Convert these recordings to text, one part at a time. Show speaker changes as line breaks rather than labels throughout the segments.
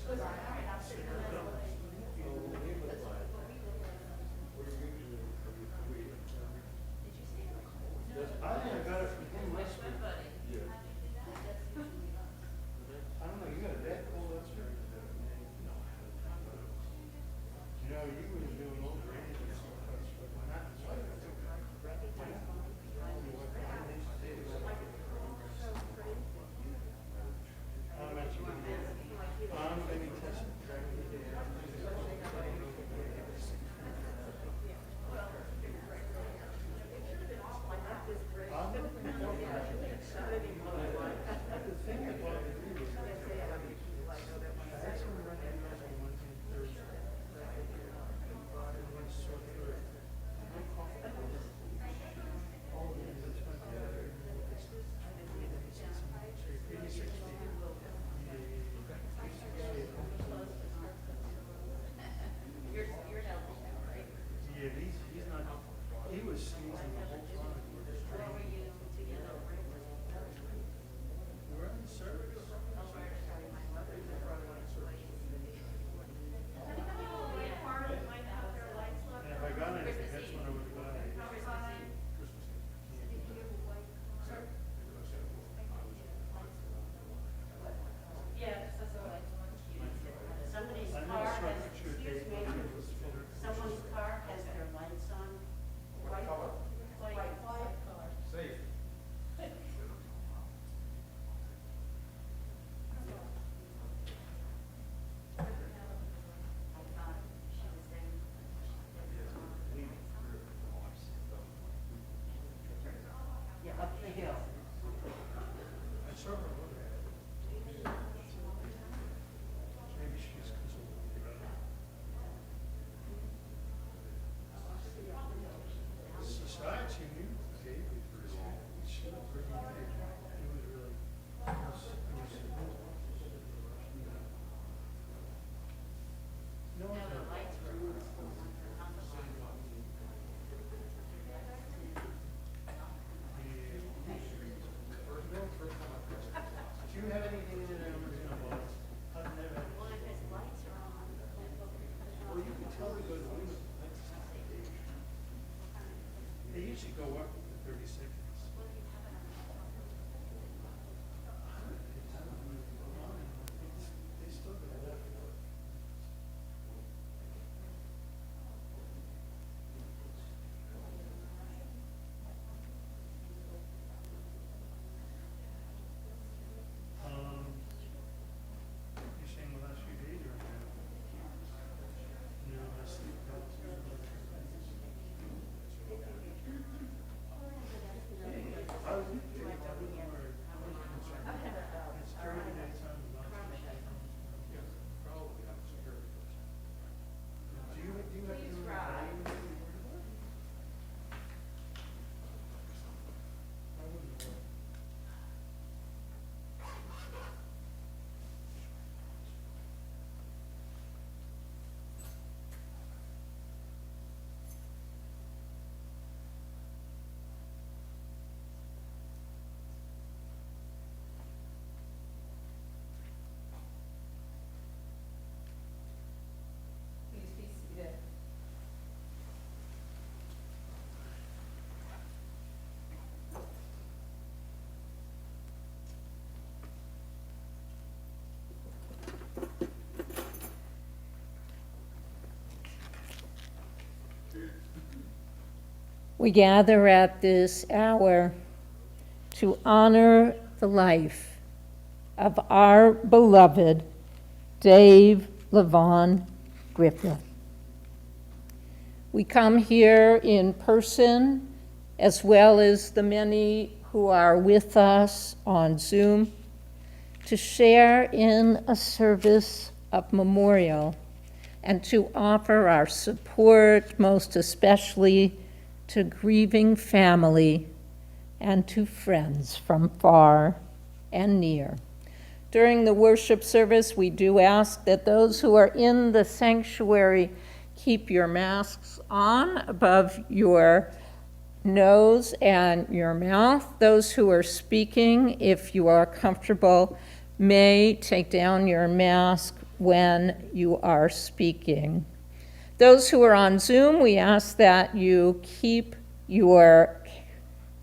I think I got it from him last week. Yeah. I don't know, you got a that cool last week? You know, you were doing all the radio stuff. I'm gonna be testing. Yeah, he's not, he was sneezing the whole time. We're in service. And if I got anything, that's when I would buy it.
Somebody's
I
car
never saw a
has,
picture of
excuse
Dave,
me,
but it was full of-
someone's car has their lights on. White color. White color.
Safe.
I thought she was saying. Yeah, up the hill.
I saw her over there. Maybe she's consulting. Society knew Dave. She looked pretty big. It was really, no,
No, the lights were on.
do you have anything in there? I've never had.
Well, if his lights are on.
Well, you can tell they go to women. They usually go up to 30 seconds. They still go left. You're saying the last few days or now? No, I sleep. I was it's during the daytime. Do you have to? I wouldn't worry.
Please be seated. We gather at this hour to honor the life of our beloved Dave Levon Griffith. We come here in person, as well as the many who are with us on Zoom, to share in a service of memorial and to offer our support, most especially to grieving family and to friends from far and near. During the worship service, we do ask that those who are in the sanctuary keep your masks on above your nose and your mouth. Those who are speaking, if you are comfortable, may take down your mask when you are speaking. Those who are on Zoom, we ask that you keep your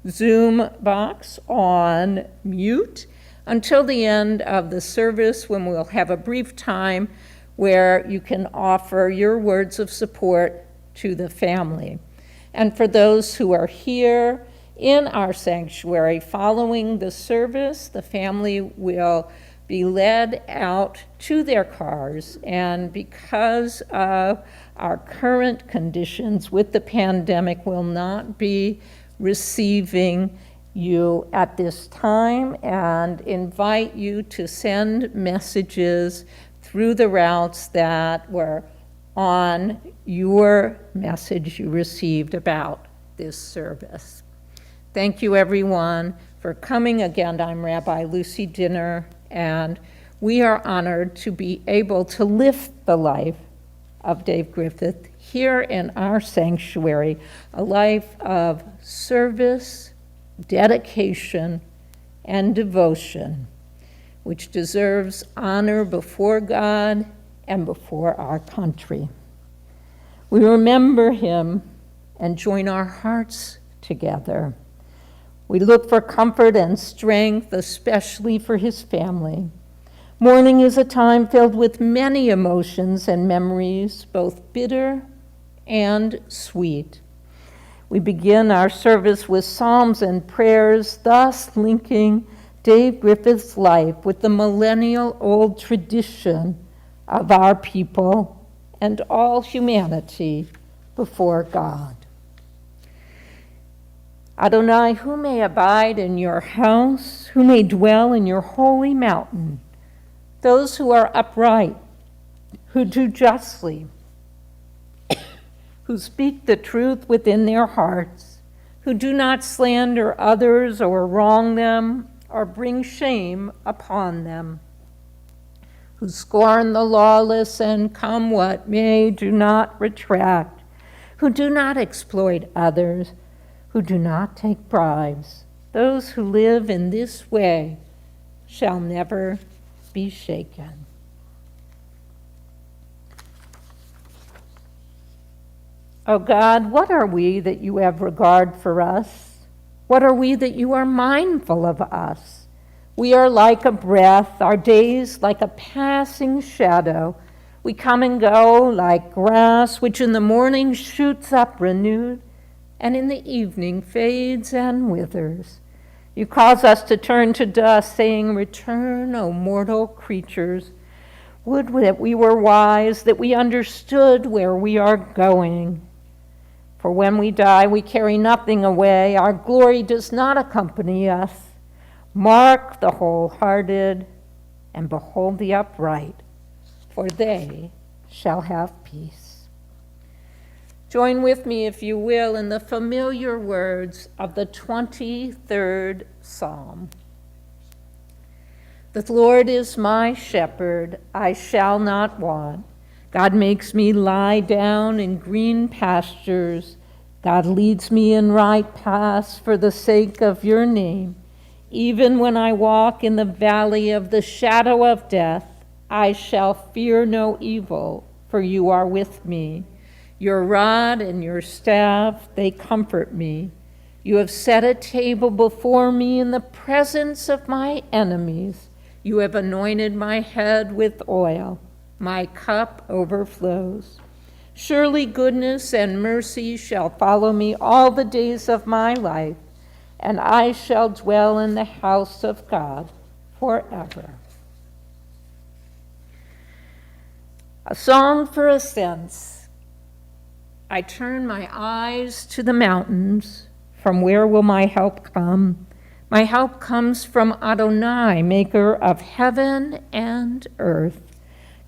Zoom box on mute until the end of the service, when we'll have a brief time where you can offer your words of support to the family. And for those who are here in our sanctuary following the service, the family will be led out to their cars, and because of our current conditions with the pandemic, will not be receiving you at this time, and invite you to send messages through the routes that were on your message you received about this service. Thank you, everyone, for coming. Again, I'm Rabbi Lucy Dinner, and we are honored to be able to lift the life of Dave Griffith here in our sanctuary, a life of service, dedication, and devotion, which deserves honor before God and before our country. We remember him and join our hearts together. We look for comfort and strength, especially for his family. Mourning is a time filled with many emotions and memories, both bitter and sweet. We begin our service with psalms and prayers, thus linking Dave Griffith's life with the millennial-old tradition of our people and all humanity before God. Adonai, who may abide in your house, who may dwell in your holy mountain? Those who are upright, who do justly, who speak the truth within their hearts, who do not slander others or wrong them or bring shame upon them, who scorn the lawless and, come what may, do not retract, who do not exploit others, who do not take bribes. Those who live in this way shall never be shaken. O God, what are we that you have regard for us? What are we that you are mindful of us? We are like a breath, our days like a passing shadow. We come and go like grass, which in the morning shoots up renewed, and in the evening fades and withers. You cause us to turn to dust, saying, "Return, O mortal creatures." Would that we were wise, that we understood where we are going. For when we die, we carry nothing away. Our glory does not accompany us. Mark the wholehearted and behold the upright, for they shall have peace. Join with me, if you will, in the familiar words of the 23rd Psalm. The Lord is my shepherd, I shall not want. God makes me lie down in green pastures. God leads me in right paths for the sake of your name. Even when I walk in the valley of the shadow of death, I shall fear no evil, for you are with me. Your rod and your staff, they comfort me. You have set a table before me in the presence of my enemies. You have anointed my head with oil. My cup overflows. Surely goodness and mercy shall follow me all the days of my life, and I shall dwell in the house of God forever. A song for ascents. I turn my eyes to the mountains. From where will my help come? My help comes from Adonai, maker of heaven and earth.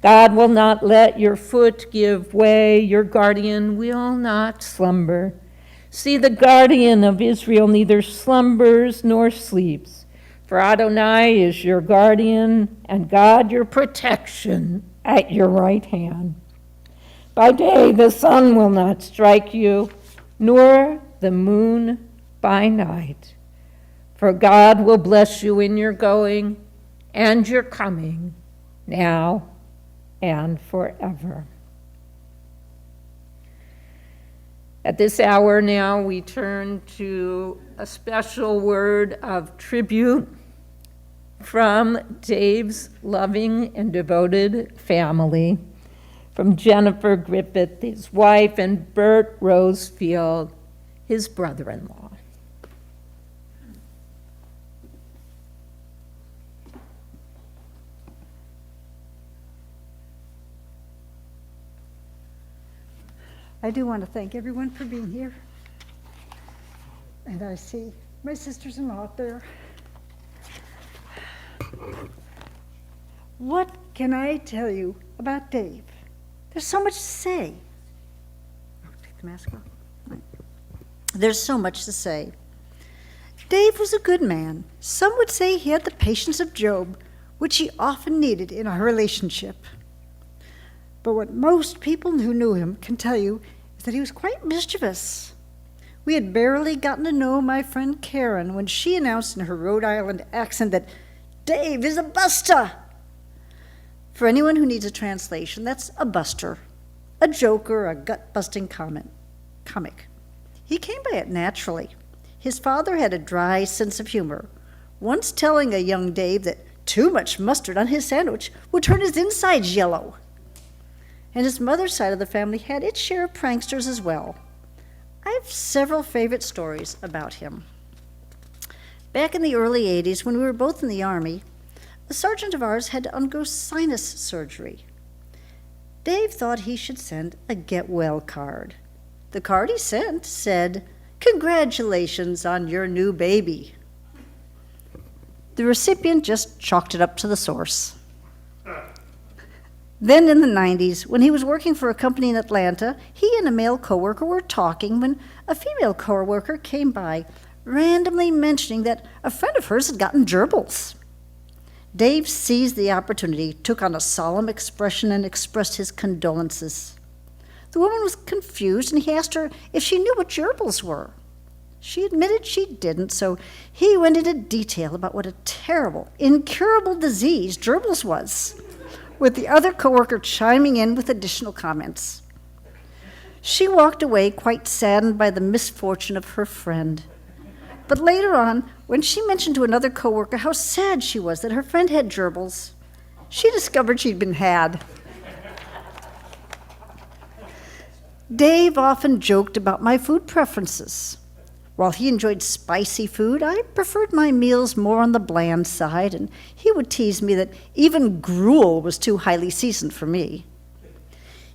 God will not let your foot give way. Your guardian will not slumber. See, the guardian of Israel neither slumbers nor sleeps. For Adonai is your guardian, and God your protection at your right hand. By day the sun will not strike you, nor the moon by night. For God will bless you in your going and your coming, now and forever. At this hour now, we turn to a special word of tribute from Dave's loving and devoted family, from Jennifer Griffith, his wife, and Bert Rosefield, his brother-in-law.
I do want to thank everyone for being here. And I see my sisters-in-law up there. What can I tell you about Dave? There's so much to say. Oh, take the mask off. Right. There's so much to say. Dave was a good man. Some would say he had the patience of Job, which he often needed in a relationship. But what most people who knew him can tell you is that he was quite mischievous. We had barely gotten to know my friend Karen when she announced in her Rhode Island accent that Dave is a buster. For anyone who needs a translation, that's a buster, a joker, a gut-busting comic. He came by it naturally. His father had a dry sense of humor, once telling a young Dave that too much mustard on his sandwich would turn his insides yellow. And his mother's side of the family had its share of pranksters as well. I have several favorite stories about him. Back in the early 80s, when we were both in the Army, a sergeant of ours had to undergo sinus surgery. Dave thought he should send a get well card. The card he sent said, "Congratulations on your new baby." The recipient just chalked it up to the source. Then in the 90s, when he was working for a company in Atlanta, he and a male coworker were talking when a female coworker came by, randomly mentioning that a friend of hers had gotten gerbils. Dave seized the opportunity, took on a solemn expression, and expressed his condolences. The woman was confused, and he asked her if she knew what gerbils were. She admitted she didn't, so he went into detail about what a terrible, incurable disease gerbils was, with the other coworker chiming in with additional comments. She walked away quite saddened by the misfortune of her friend. But later on, when she mentioned to another coworker how sad she was that her friend had gerbils, she discovered she'd been had. Dave often joked about my food preferences. While he enjoyed spicy food, I preferred my meals more on the bland side, and he would tease me that even gruel was too highly seasoned for me.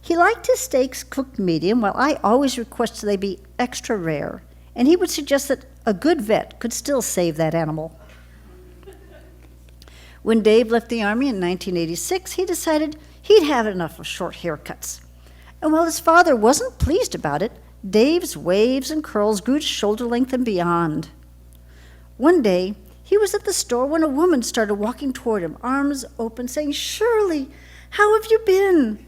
He liked his steaks cooked medium, while I always requested they be extra rare, and he would suggest that a good vet could still save that animal. When Dave left the Army in 1986, he decided he'd had enough of short haircuts. And while his father wasn't pleased about it, Dave's waves and curls grew to shoulder length and beyond. One day, he was at the store when a woman started walking toward him, arms open, saying, "Shirley, how have you been?"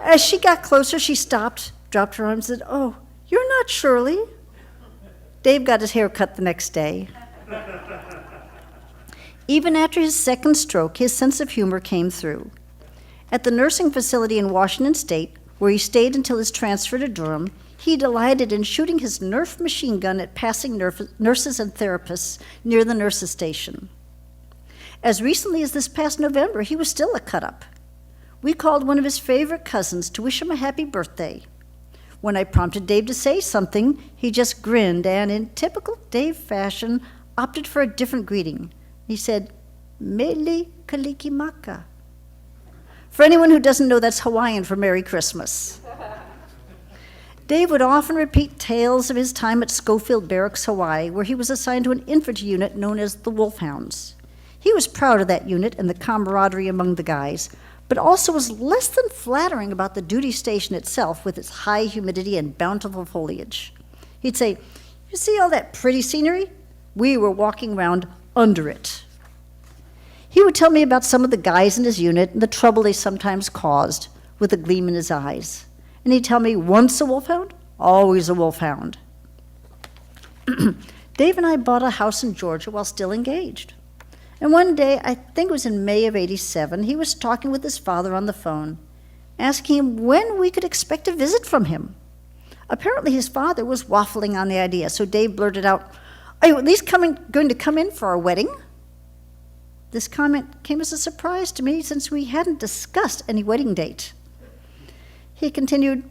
As she got closer, she stopped, dropped her arms, and said, "Oh, you're not Shirley." Dave got his hair cut the next day. Even after his second stroke, his sense of humor came through. At the nursing facility in Washington State, where he stayed until his transfer to Durham, he delighted in shooting his Nerf machine gun at passing nurses and therapists near the nurses' station. As recently as this past November, he was still a cut-up. We called one of his favorite cousins to wish him a happy birthday. When I prompted Dave to say something, he just grinned and, in typical Dave fashion, opted for a different greeting. He said, "Mele Kalikimaka." For anyone who doesn't know, that's Hawaiian for Merry Christmas. Dave would often repeat tales of his time at Schofield Barracks, Hawaii, where he was assigned to an infantry unit known as the Wolfhounds. He was proud of that unit and the camaraderie among the guys, but also was less than flattering about the duty station itself with its high humidity and bountiful foliage. He'd say, "You see all that pretty scenery? We were walking around under it." He would tell me about some of the guys in his unit and the trouble they sometimes caused, with a gleam in his eyes. And he'd tell me, once a wolfhound, always a wolfhound. Dave and I bought a house in Georgia while still engaged. And one day, I think it was in May of '87, he was talking with his father on the phone, asking him when we could expect a visit from him. Apparently his father was waffling on the idea, so Dave blurted out, "Are you at least going to come in for our wedding?" This comment came as a surprise to me since we hadn't discussed any wedding date. He continued,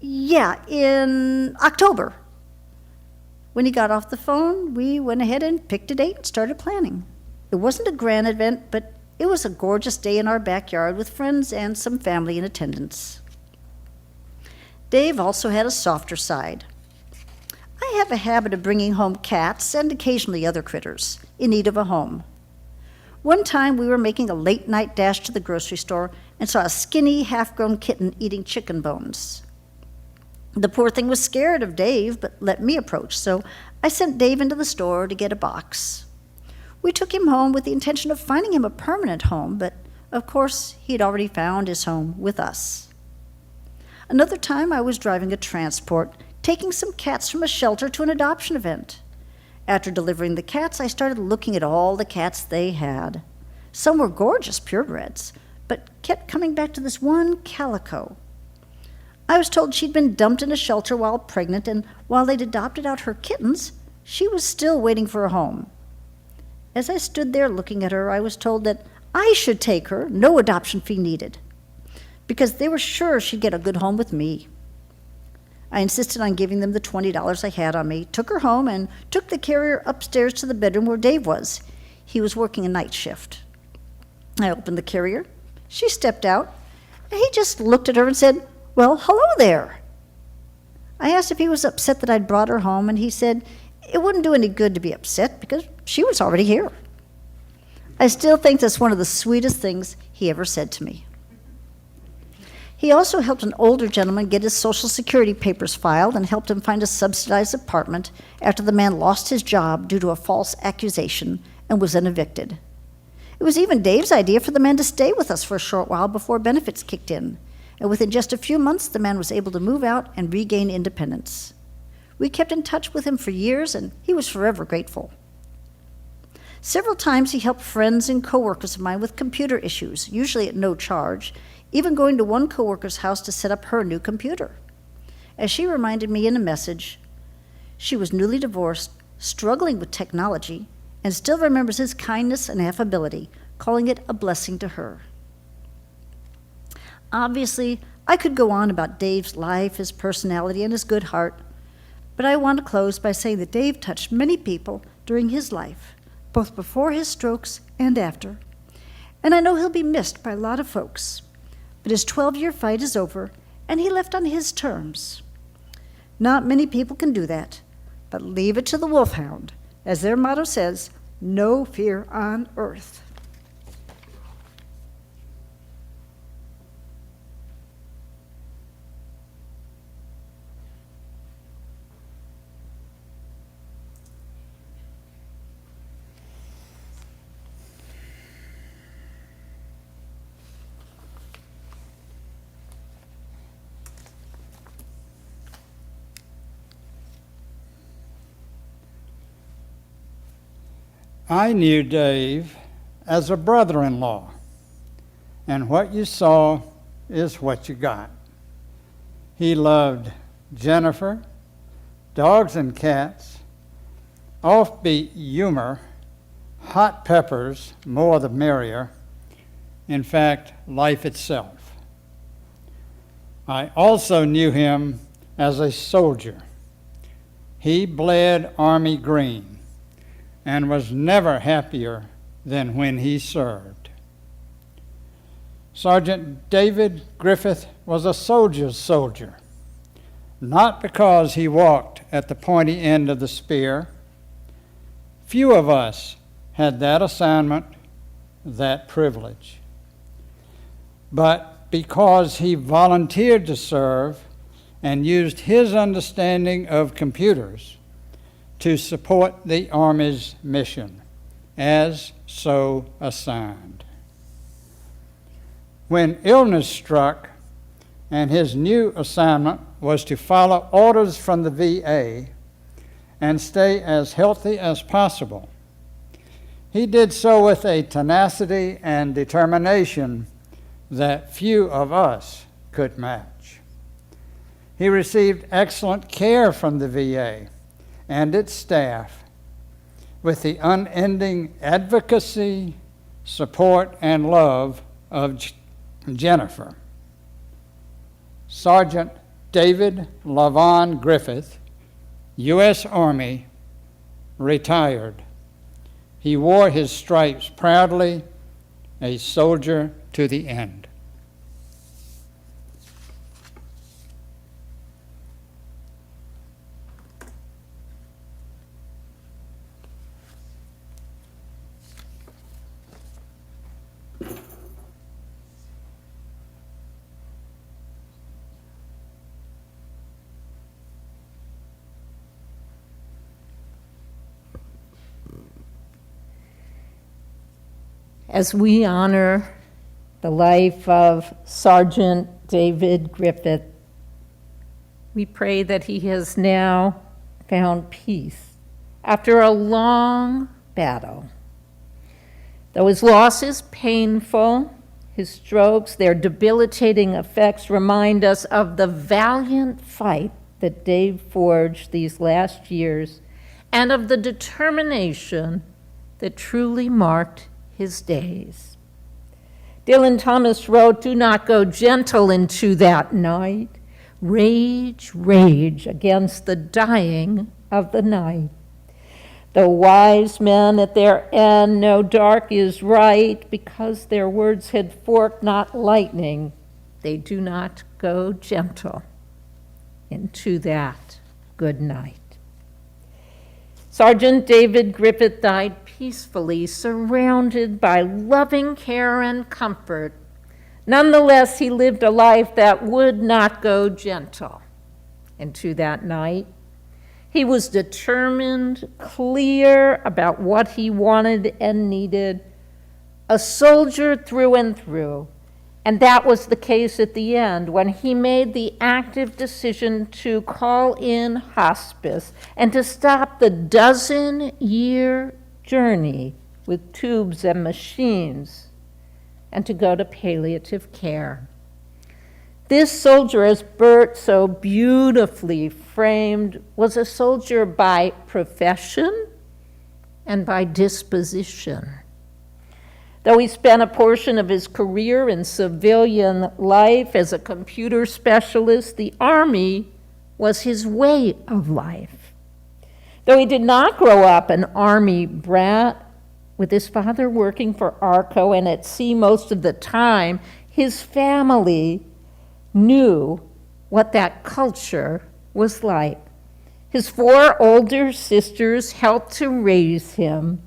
"Yeah, in October." When he got off the phone, we went ahead and picked a date and started planning. It wasn't a grand event, but it was a gorgeous day in our backyard with friends and some family in attendance. Dave also had a softer side. I have a habit of bringing home cats and occasionally other critters in need of a home. One time we were making a late-night dash to the grocery store and saw a skinny, half-grown kitten eating chicken bones. The poor thing was scared of Dave, but let me approach, so I sent Dave into the store to get a box. We took him home with the intention of finding him a permanent home, but of course he'd already found his home with us. Another time I was driving a transport, taking some cats from a shelter to an adoption event. After delivering the cats, I started looking at all the cats they had. Some were gorgeous purebreds, but kept coming back to this one calico. I was told she'd been dumped in a shelter while pregnant, and while they'd adopted out her kittens, she was still waiting for a home. As I stood there looking at her, I was told that I should take her, no adoption fee needed, because they were sure she'd get a good home with me. I insisted on giving them the $20 I had on me, took her home, and took the carrier upstairs to the bedroom where Dave was. He was working a night shift. I opened the carrier. She stepped out, and he just looked at her and said, "Well, hello there." I asked if he was upset that I'd brought her home, and he said it wouldn't do any good to be upset because she was already here. I still think that's one of the sweetest things he ever said to me. He also helped an older gentleman get his Social Security papers filed and helped him find a subsidized apartment after the man lost his job due to a false accusation and was then evicted. It was even Dave's idea for the man to stay with us for a short while before benefits kicked in, and within just a few months, the man was able to move out and regain independence. We kept in touch with him for years, and he was forever grateful. Several times he helped friends and coworkers of mine with computer issues, usually at no charge, even going to one coworker's house to set up her new computer. As she reminded me in a message, she was newly divorced, struggling with technology, and still remembers his kindness and affability, calling it a blessing to her. Obviously, I could go on about Dave's life, his personality, and his good heart, but I want to close by saying that Dave touched many people during his life, both before his strokes and after, and I know he'll be missed by a lot of folks. But his 12-year fight is over, and he left on his terms. Not many people can do that, but leave it to the wolfhound. As their motto says, no fear on earth.
I knew Dave as a brother-in-law, and what you saw is what you got. He loved Jennifer, dogs and cats, offbeat humor, hot peppers, more the merrier, in fact, life itself. I also knew him as a soldier. He bled Army green and was never happier than when he served. Sergeant David Griffith was a soldier's soldier, not because he walked at the pointy end of the spear. Few of us had that assignment, that privilege. But because he volunteered to serve and used his understanding of computers to support the Army's mission, as so assigned. When illness struck and his new assignment was to follow orders from the VA and stay as healthy as possible, He did so with a tenacity and determination that few of us could match. He received excellent care from the VA and its staff with the unending advocacy, support, and love of Jennifer. Sergeant David Lavon Griffith, U.S. Army, retired. He wore his stripes proudly, a soldier to the end.
As we honor the life of Sergeant David Griffith, we pray that he has now found peace after a long battle. Though his loss is painful, his strokes, their debilitating effects remind us of the valiant fight that Dave forged these last years and of the determination that truly marked his days. Dylan Thomas wrote, "Do not go gentle into that night. Rage, rage against the dying of the night. The wise men at their end know dark is right, because their words had forked, not lightning. They do not go gentle into that good night." Sergeant David Griffith died peacefully, surrounded by loving care and comfort. Nonetheless, he lived a life that would not go gentle into that night. He was determined, clear about what he wanted and needed, a soldier through and through. And that was the case at the end, when he made the active decision to call in hospice and to stop the dozen-year journey with tubes and machines and to go to palliative care. This soldier, as Bert so beautifully framed, was a soldier by profession and by disposition. Though he spent a portion of his career in civilian life as a computer specialist, the Army was his way of life. Though he did not grow up an Army brat, with his father working for ARCO and at sea most of the time, his family knew what that culture was like. His 4 older sisters helped to raise him.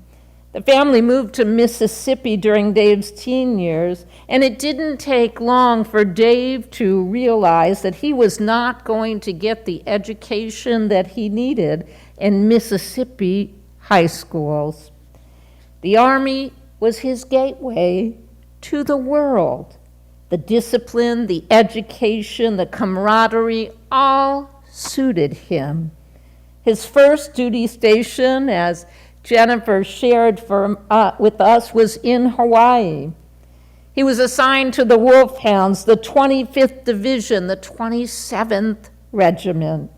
The family moved to Mississippi during Dave's teen years, and it didn't take long for Dave to realize that he was not going to get the education that he needed in Mississippi high schools. The Army was his gateway to the world. The discipline, the education, the camaraderie, all suited him. His first duty station, as Jennifer shared with us, was in Hawaii. He was assigned to the Wolfhounds, the 25th Division, the 27th Regiment.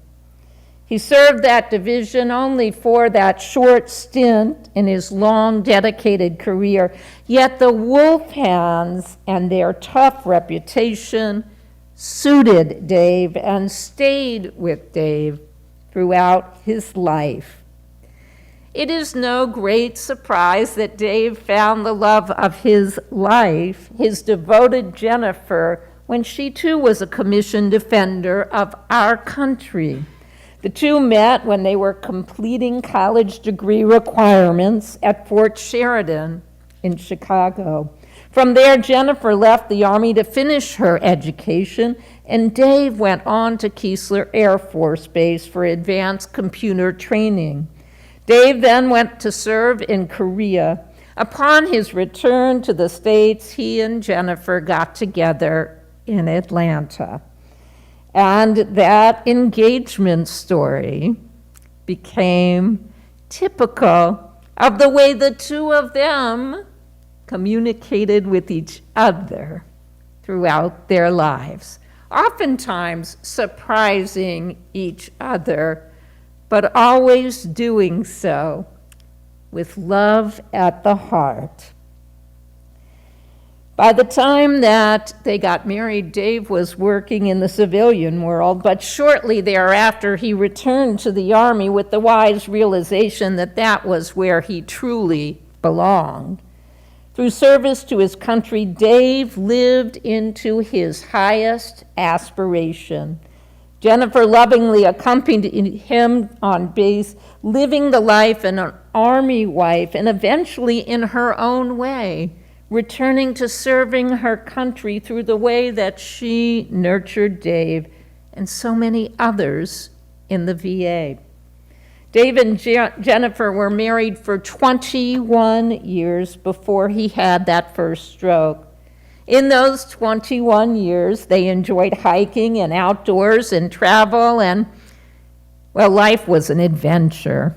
He served that division only for that short stint in his long, dedicated career, yet the Wolfhounds and their tough reputation suited Dave and stayed with Dave throughout his life. It is no great surprise that Dave found the love of his life, his devoted Jennifer, when she too was a commissioned defender of our country. The two met when they were completing college degree requirements at Fort Sheridan in Chicago. From there, Jennifer left the Army to finish her education, and Dave went on to Keesler Air Force Base for advanced computer training. Dave then went to serve in Korea. Upon his return to the States, he and Jennifer got together in Atlanta. And that engagement story became typical of the way the two of them communicated with each other throughout their lives, oftentimes surprising each other, but always doing so with love at the heart. By the time that they got married, Dave was working in the civilian world, but shortly thereafter he returned to the Army with the wise realization that that was where he truly belonged. Through service to his country, Dave lived into his highest aspiration. Jennifer lovingly accompanied him on base, living the life of an Army wife, and eventually in her own way, returning to serving her country through the way that she nurtured Dave and so many others in the VA. Dave and Jennifer were married for 21 years before he had that first stroke. In those 21 years, they enjoyed hiking and outdoors and travel, and, well, life was an adventure.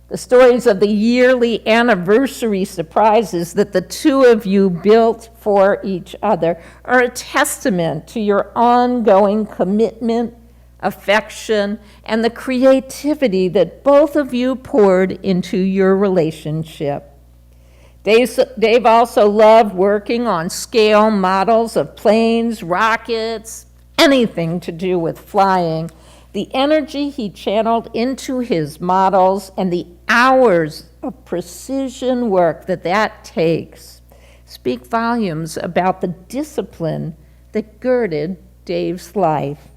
The stories of the yearly anniversary surprises that the two of you built for each other are a testament to your ongoing commitment, affection, and the creativity that both of you poured into your relationship. Dave also loved working on scale models of planes, rockets, anything to do with flying. The energy he channeled into his models and the hours of precision work that takes speak volumes about the discipline that girded Dave's life.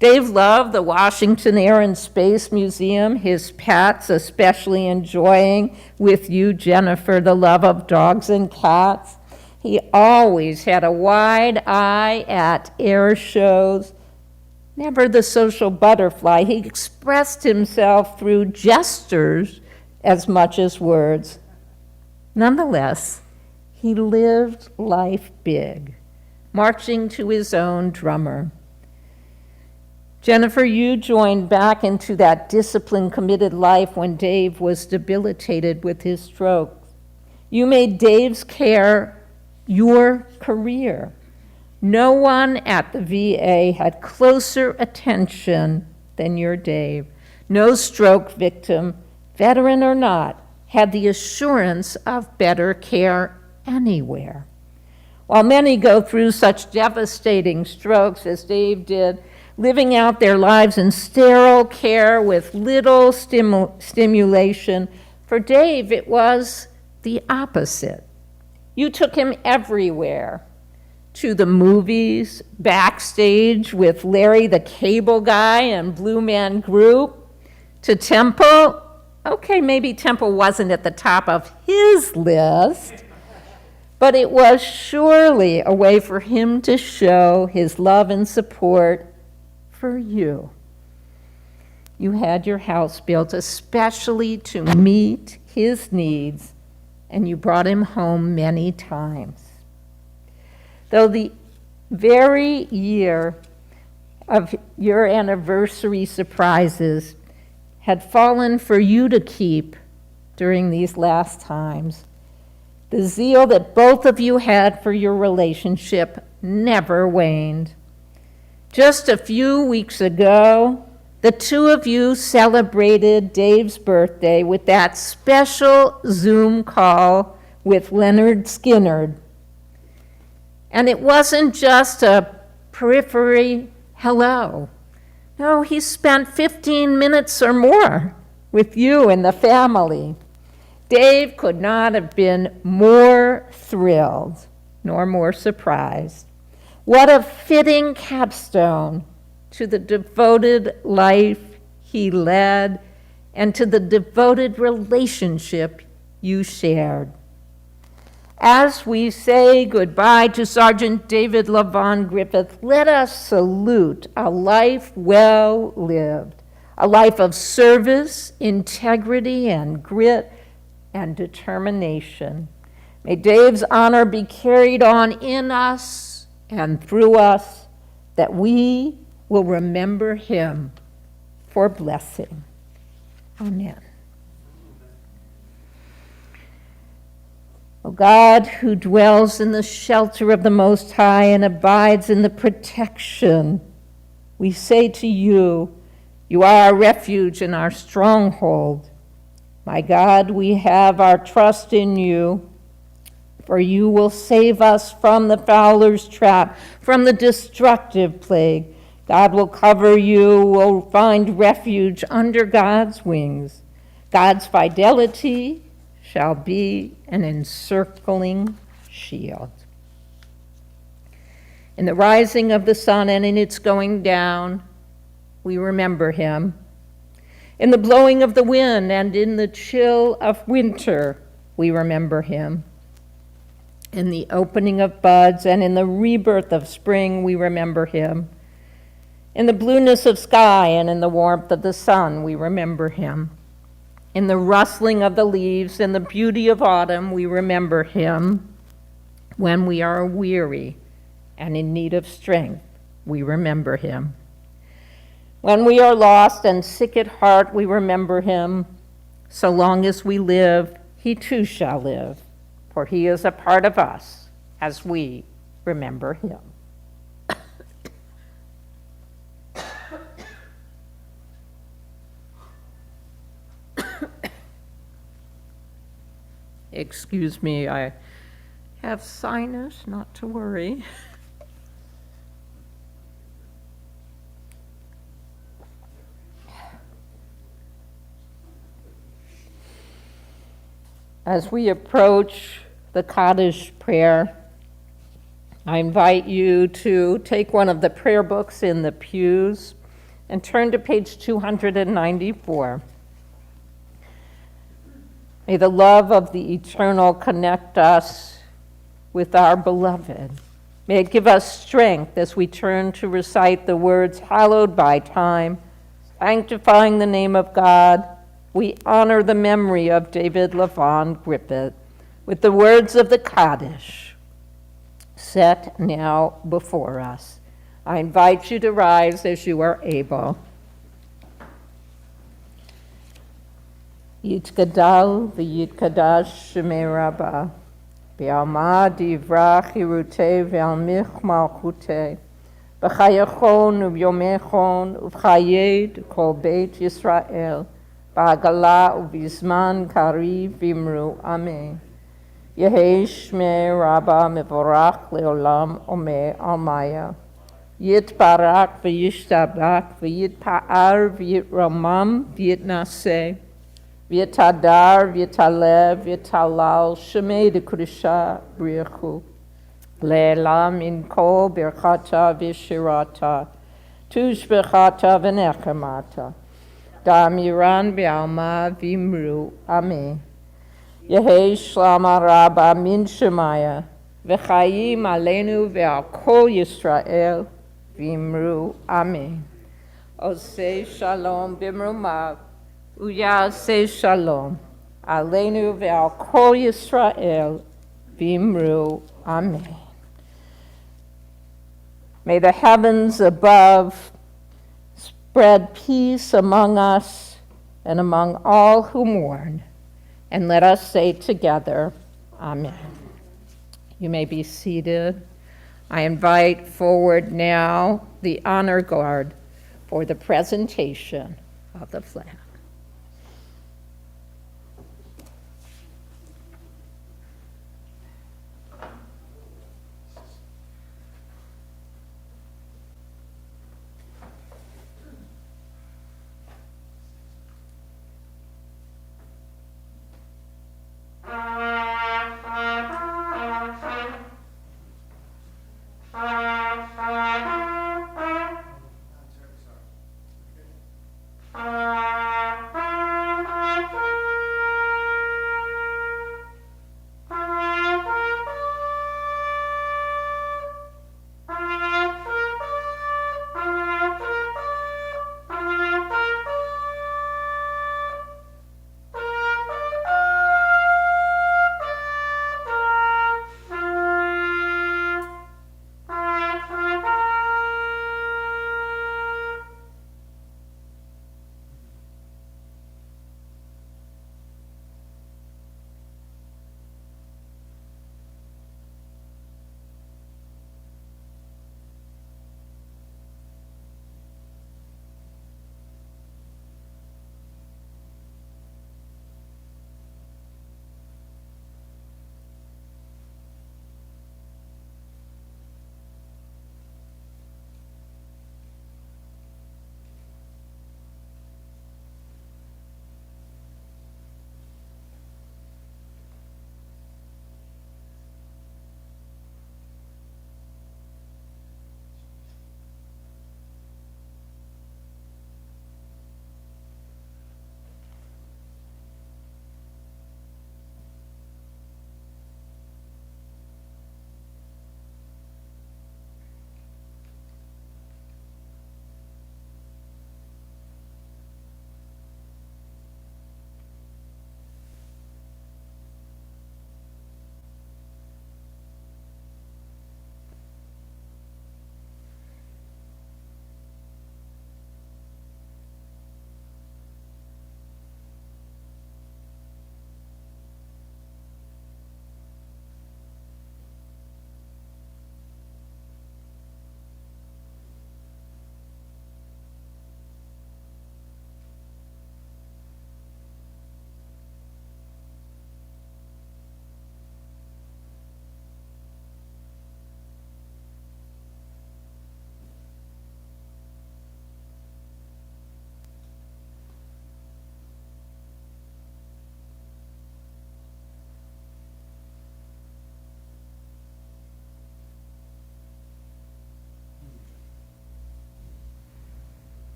Dave loved the Washington Air and Space Museum, his pets, especially enjoying with you, Jennifer, the love of dogs and cats. He always had a wide eye at air shows. Never the social butterfly. He expressed himself through gestures as much as words. Nonetheless, he lived life big, marching to his own drummer. Jennifer, you joined back into that disciplined, committed life when Dave was debilitated with his stroke. You made Dave's care your career. No one at the VA had closer attention than your Dave. No stroke victim, veteran or not, had the assurance of better care anywhere. While many go through such devastating strokes as Dave did, living out their lives in sterile care with little stimulation, for Dave it was the opposite. You took him everywhere. To the movies, backstage with Larry the Cable Guy and Blue Man Group, to Temple. Okay, maybe Temple wasn't at the top of his list, but it was surely a way for him to show his love and support for you. You had your house built especially to meet his needs, and you brought him home many times. Though the very year of your anniversary surprises had fallen for you to keep during these last times, the zeal that both of you had for your relationship never waned. Just a few weeks ago, the two of you celebrated Dave's birthday with that special Zoom call with Leonard Skinner. And it wasn't just a periphery hello. No, he spent 15 minutes or more with you and the family. Dave could not have been more thrilled, nor more surprised. What a fitting capstone to the devoted life he led and to the devoted relationship you shared. As we say goodbye to Sergeant David LaVon Griffith, let us salute a life well lived, a life of service, integrity, and grit and determination. May Dave's honor be carried on in us and through us, that we will remember him for blessing. Amen. O God, who dwells in the shelter of the Most High and abides in the protection, we say to you, you are our refuge and our stronghold. My God, we have our trust in you, for you will save us from the fowler's trap, from the destructive plague. God will cover you, will find refuge under God's wings. God's fidelity shall be an encircling shield. In the rising of the sun and in its going down, we remember him. In the blowing of the wind and in the chill of winter, we remember him. In the opening of buds and in the rebirth of spring, we remember him. In the blueness of sky and in the warmth of the sun, we remember him. In the rustling of the leaves and the beauty of autumn, we remember him. When we are weary and in need of strength, we remember him. When we are lost and sick at heart, we remember him. So long as we live, he too shall live, for he is a part of us as we remember him. Excuse me, I have sinus, not to worry. As we approach the Kaddish prayer, I invite you to take one of the prayer books in the pews and turn to page 294. May the love of the eternal connect us with our beloved. May it give us strength as we turn to recite the words hallowed by time, sanctifying the name of God. We honor the memory of David Levon Griffith with the words of the Kaddish set now before us. I invite you to rise as you are able. Yitgadal v'yitkadash shemei Rabbah, v'alma divrach hirutei v'almich malchutei, v'chayachon u'vyomechon u'v'chayed kol beit Yisrael, v'agala u'vizman kariv v'imru amen. Yehei shmei Rabbah mevorach leolam omei almaya, yitbarak v'yishtabak v'yitpa'ar v'yitramam v'yitnaseh, V'yitadar, v'yitalev, v'yitalal, shemei dekudisha briachu. Le'elam min kol birchata v'shirata, tushbechata v'nechemata. Damiran v'alma v'imru, amen. Yehei shlama rabba min shemaya, v'chayim aleinu v'al kol Yisrael, v'imru, amen. Osei shalom b'mrumav, Uyaseh shalom, aleinu ve'al kol Yisrael, v'imru, amen. May the heavens above spread peace among us and among all who mourn, and let us say together, amen. You may be seated. I invite forward now the honor guard for the presentation of the flag.
I'm sorry.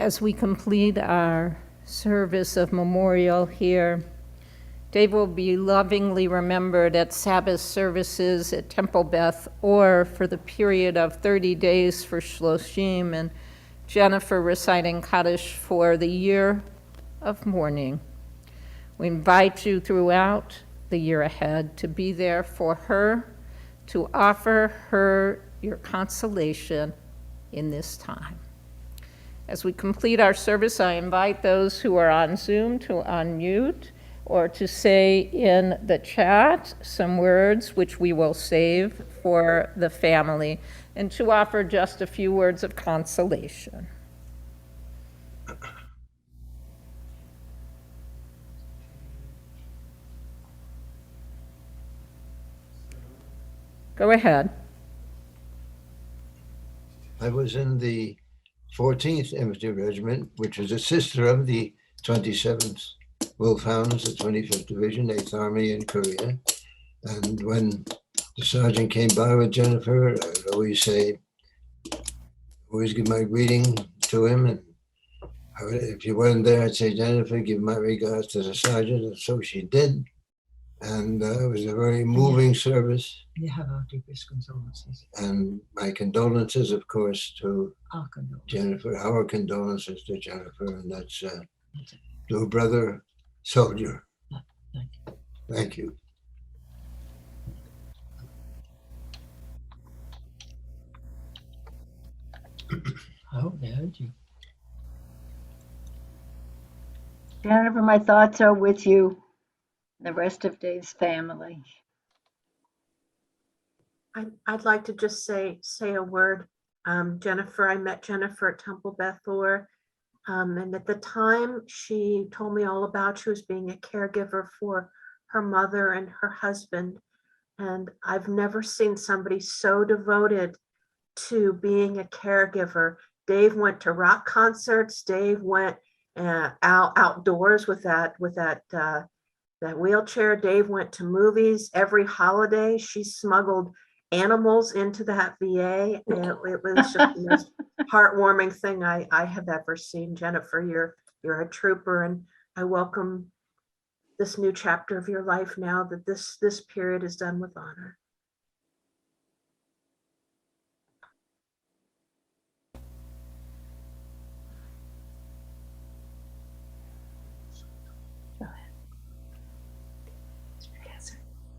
As we complete our service of memorial here, Dave will be lovingly remembered at Sabbath services at Temple Beth, or for the period of 30 days for Shloshim, and Jennifer reciting Kaddish for the year of mourning. We invite you throughout the year ahead to be there for her, to offer her your consolation in this time. As we complete our service, I invite those who are on Zoom to unmute or to say in the chat some words which we will save for the family, and to offer just a few words of consolation. Go ahead.
I was in the 14th Infantry Regiment, which is a sister of the 27th Wolfhounds, the 25th Division, 8th Army in Korea. And when the sergeant came by with Jennifer, I would always give my greeting to him. And if you weren't there, I'd say, Jennifer, give my regards to the sergeant. And so she did. And it was a very moving service.
We have our deepest condolences.
And my condolences, of course, to
Our condolences.
Jennifer. Our condolences to Jennifer. And that's to a brother soldier.
Thank you.
Thank you.
I hope they heard you.
Jennifer, my thoughts are with you, the rest of Dave's family.
I'd like to just say a word. Jennifer, I met Jennifer at Temple Bethor. And at the time she told me all about you as being a caregiver for her mother and her husband. And I've never seen somebody so devoted to being a caregiver. Dave went to rock concerts. Dave went outdoors with that wheelchair. Dave went to movies every holiday. She smuggled animals into that VA. And it was just the most heartwarming thing I have ever seen. Jennifer, you're a trooper, and I welcome this new chapter of your life now that this period is done with honor.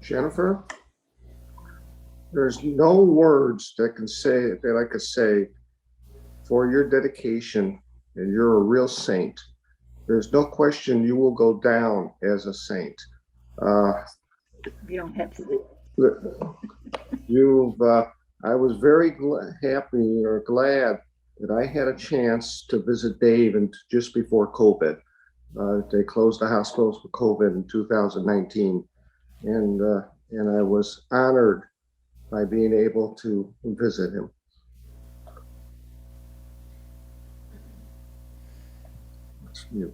Jennifer, there's no words that I could say for your dedication, and you're a real saint. There's no question you will go down as a saint.
You don't have to.
I was very happy or glad that I had a chance to visit Dave just before COVID. They closed the hospitals for COVID in 2019. And I was honored by being able to visit him. That's you.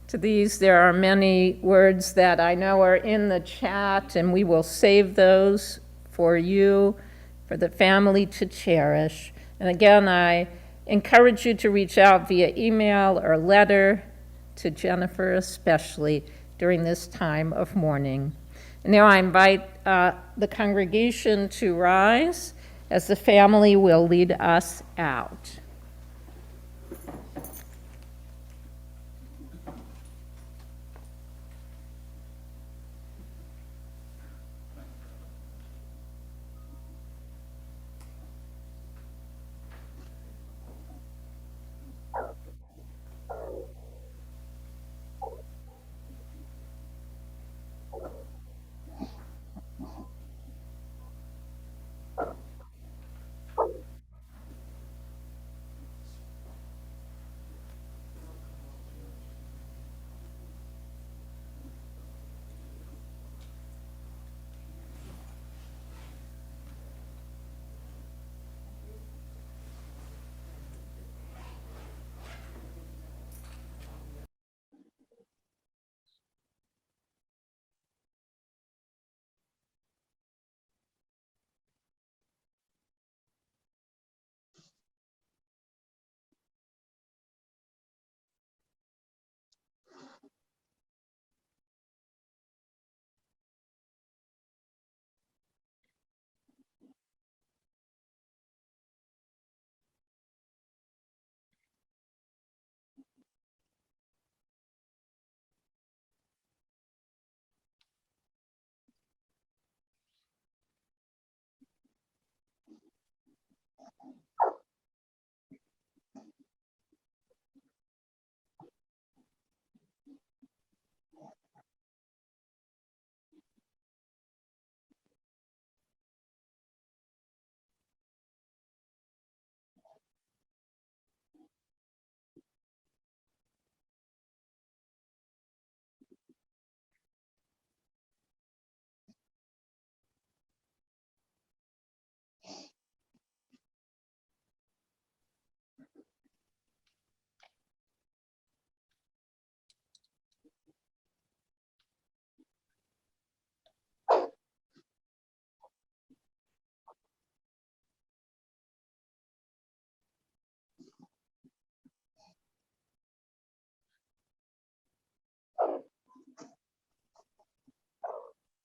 To these, there are many words that I know are in the chat, and we will save those for you, for the family to cherish. And again, I encourage you to reach out via email or letter to Jennifer, especially during this time of mourning. And now I invite the congregation to rise as the family will lead us out.